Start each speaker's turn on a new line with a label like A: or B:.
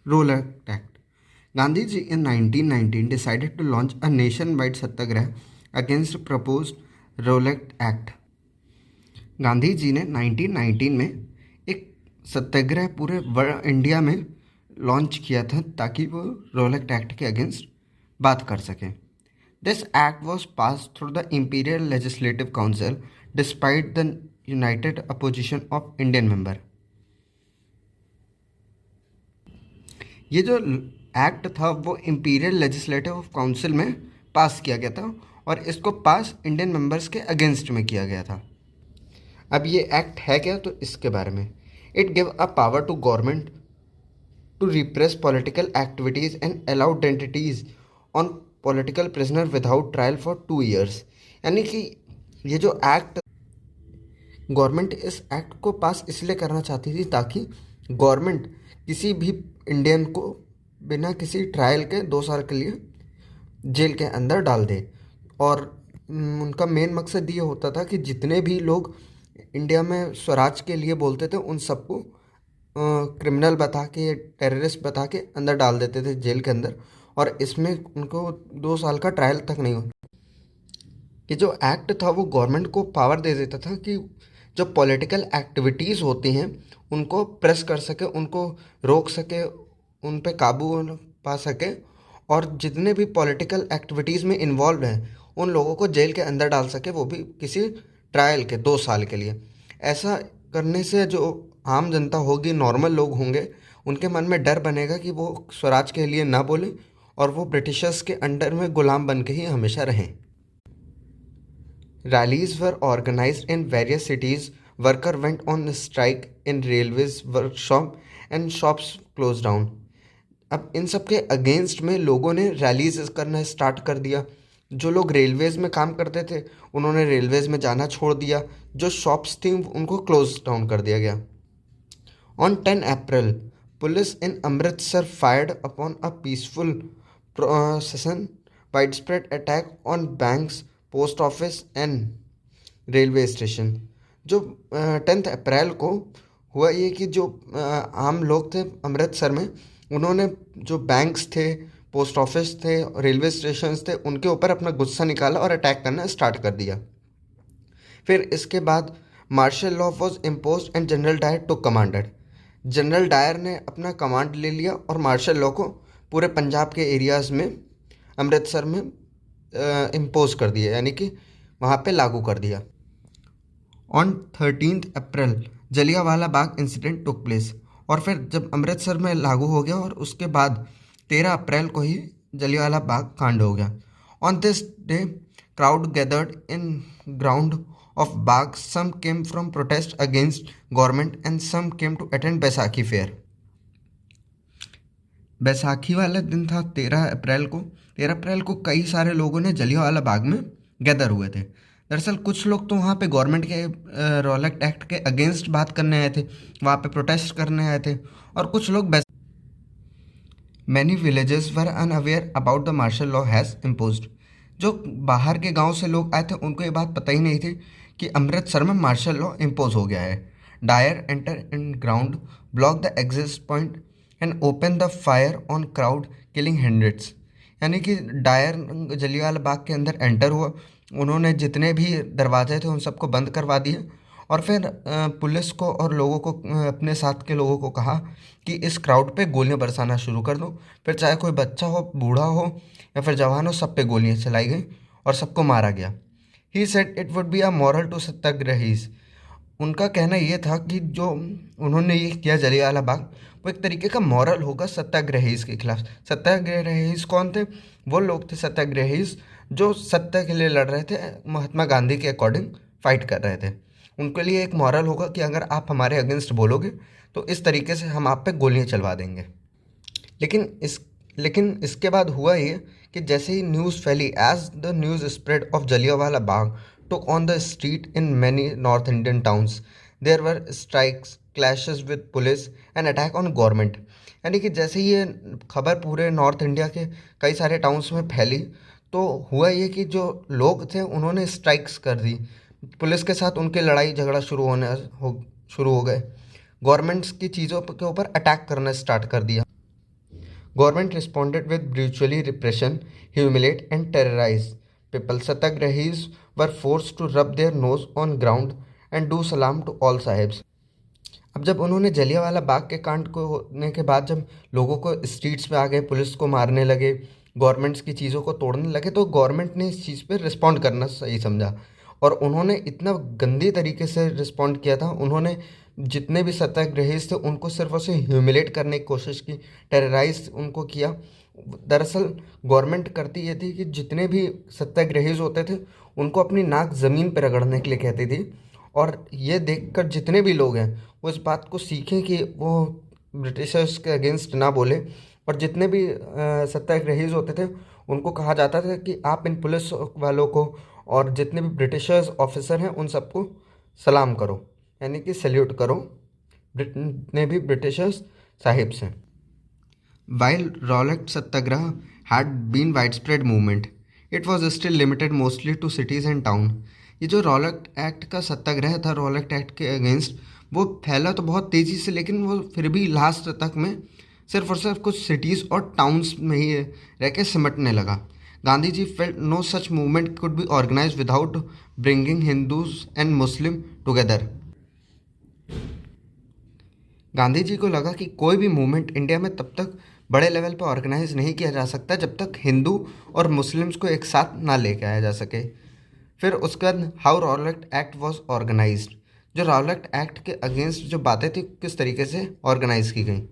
A: Rowlatt Act. Gandhiji in 1919 decided to launch a nationwide satyagraha against proposed Rowlatt Act. Gandhi ji ने 1919 में एक सत्याग्रह पूरे India में लॉन्च किया था ताकि वो रोलेक्ट एक्ट के अगेंस्ट बात कर सकें. This act was pass through the imperial legislative council despite the United opposition of Indian member. ये जो एक्ट था वो इम्पीरियल लेजिस्लेटिव काउंसिल में पास किया गया था और इसको पास इंडियन मेंबर्स के अगेंस्ट में किया गया था. अब ये एक्ट है क्या, तो इसके बारे में. It give a power to government to repress political activities and allowed entities on political prisoner without trial for 2 years. यानी कि ये जो एक्ट, गवर्नमेंट इस एक्ट को पास इसलिए करना चाहती थी ताकि गवर्नमेंट किसी भी इंडियन को बिना किसी ट्रायल के 2 साल के लिए जेल के अंदर डाल दे. और उनका मेन मकसद ये होता था कि जितने भी लोग इंडिया में स्वराज के लिए बोलते थे उन सबको क्रिमिनल बता के, टेररिस्ट बता के अंदर डाल देते थे जेल के अंदर, और इसमें उनको 2 साल का ट्रायल तक नहीं होता. ये जो एक्ट था वो गवर्नमेंट को पावर दे देता था कि जो पॉलिटिकल एक्टिविटीज़ होती हैं उनको प्रेस कर सके, उनको रोक सके, उन पे काबू पा सके, और जितने भी पॉलिटिकल एक्टिविटीज़ में इन्वॉल्व हैं उन लोगों को जेल के अंदर डाल सके, वो भी किसी ट्रायल के 2 साल के लिए. ऐसा करने से जो आम जनता होगी, नॉर्मल लोग होंगे, उनके मन में डर बनेगा कि वो स्वराज के लिए ना बोलें और वो ब्रिटिशर्स के अंडर में गुलाम बन के ही हमेशा रहें. Rallies were organised in various cities. Worker went on strike in railways, workshop and shops close down. अब इन सब के अगेंस्ट में लोगों ने रैलीज करना स्टार्ट कर दिया. जो लोग रेलवेज़ में काम करते थे उन्होंने रेलवेज़ में जाना छोड़ दिया. जो शॉप्स थी उनको क्लोज डाउन कर दिया गया. On 10 April, police in Amritsar fired upon a peaceful प्रोसेसन. Widespread attack on banks, post office and railway station. जो 10 अप्रैल को हुआ ये कि जो आम लोग थे अमृतसर में, उन्होंने जो बैंक्स थे, पोस्ट ऑफिस थे, रेलवे स्टेशन थे, उनके ऊपर अपना गुस्सा निकाला और अटैक करना स्टार्ट कर दिया. फिर इसके बाद martial law was imposed and general Dyer took commanded. General Dyer ने अपना कमांड ले लिया और मार्शल लॉ को पूरे पंजाब के एरियाज़ में, अमृतसर में इम्पोज कर दिया, यानी कि वहाँ पे लागू कर दिया. On 13 April Jallianwala Bagh incident took place. और फिर जब अमृतसर में लागू हो गया और उसके बाद 13 अप्रैल को ही जलियांवाला बाग कांड हो गया. On this day crowd gathered in ground of Bagh. Some came from protest against government and some came to attend Baisakhi fair. Baisakhi वाला दिन था 13 अप्रैल को. 13 अप्रैल को कई सारे लोगों ने जलियांवाला बाग में गैदर हुए थे. दरअसल कुछ लोग तो वहाँ पे गवर्नमेंट के रॉलेक्ट एक्ट के अगेंस्ट बात करने आए थे, वहाँ पे प्रोटेस्ट करने आए थे, और कुछ लोग many villages were unaware about the martial law has imposed. जो बाहर के गांव से लोग आए थे उनको ये बात पता ही नहीं थी कि अमृतसर में मार्शल लॉ इम्पोज हो गया है. Dyer enter in ground, block the exit point and open the fire on crowd, killing hundreds. यानी कि डायर जलियांवाला बाग के अंदर एंटर हुआ, उन्होंने जितने भी दरवाजे थे उन सबको बंद करवा दिए, और फिर पुलिस को और लोगों को, अपने साथ के लोगों को कहा कि इस क्राउड पे गोलियां बरसाना शुरू कर दो. फिर चाहे कोई बच्चा हो, बूढ़ा हो या फिर जवान हो, सब पे गोलियां चलाई गई और सबको मारा गया. He said it would be a moral to satyagrahis. उनका कहना ये था कि जो उन्होंने ये किया जलियांवाला बाग, वो एक तरीके का मॉरल होगा सत्याग्रहीज के खिलाफ. सत्याग्रहीज कौन थे? वो लोग थे सत्याग्रहीज जो सत्य के लिए लड़ रहे थे, महात्मा गांधी के अकॉर्डिंग फाइट कर रहे थे. उनके लिए एक मॉरल होगा कि अगर आप हमारे अगेंस्ट बोलोगे तो इस तरीके से हम आप पे गोलियां चलवा देंगे. लेकिन इसके बाद हुआ ये कि जैसे ही न्यूज़ फैली, as the news spread of Jallianwala Bagh took on the street in many North Indian towns, there were strikes, clashes with police and attack on government. यानी कि जैसे ये खबर पूरे नॉर्थ इंडिया के कई सारे टाउन्स में फैली तो हुआ ये कि जो लोग थे उन्होंने स्ट्राइक्स कर दी, पुलिस के साथ उनके लड़ाई झगड़ा शुरू हो गए, गवर्नमेंट्स की चीज़ों के ऊपर अटैक करना स्टार्ट कर दिया. Government responded with brutally repression, humiliate and terrorize people. Satyagrahis were force to rub their nose on ground and do सलाम टू ऑल साहिब्स। अब जब उन्होंने जलियांवाला बाग के कांड को होने के बाद जब लोगों को स्ट्रीट्स पे आ गए, पुलिस को मारने लगे, गवर्नमेंट्स की चीज़ों को तोड़ने लगे, तो गवर्नमेंट ने इस चीज़ पे रिस्पॉन्ड करना सही समझा और उन्होंने इतना गंदी तरीके से रिस्पॉन्ड किया था। उन्होंने जितने भी सत्याग्रही थे उनको सिर्फ उसे ह्यूमिलेट करने की कोशिश की, टेरराइज उनको किया। दरअसल गवर्नमेंट करती ये थी कि जितने भी सत्याग्रही होते थे उनको अपनी नाक ज़मीन पर रगड़ने के लिए कहती थी, और ये देखकर जितने भी लोग हैं वो इस बात को सीखें कि वो ब्रिटिशर्स के अगेंस्ट ना बोले। और जितने भी सत्याग्रही होते थे उनको कहा जाता था कि आप इन पुलिस वालों को और जितने भी ब्रिटिशर्स ऑफिसर हैं उन सबको सलाम करो, यानी कि सैल्यूट करो, जितने भी ब्रिटिशर्स साहिब्स हैं। While Rowlatt Satyagraha had been widespread movement, it was still limited mostly to cities and town। ये जो रॉलेट एक्ट का सत्याग्रह था, रॉलेट एक्ट के अगेंस्ट, वो फैला तो बहुत तेज़ी से, लेकिन वो फिर भी लास्ट तक में सिर्फ और सिर्फ कुछ सिटीज़ और टाउन्स में ही रह के सिमटने लगा। Gandhi ji felt no such movement could be organize without bringing Hindus and Muslim together. Gandhi ji को लगा कि कोई भी मूवमेंट इंडिया में तब तक बड़े लेवल पर ऑर्गेनाइज नहीं किया जा सकता जब तक हिंदू और मुस्लिम्स को एक साथ ना लेके आया जा सके। फिर उसके बाद how Rowlatt act was organised, जो रॉलेट एक्ट के अगेंस्ट जो बातें थी किस तरीके से ऑर्गेनाइज की गई।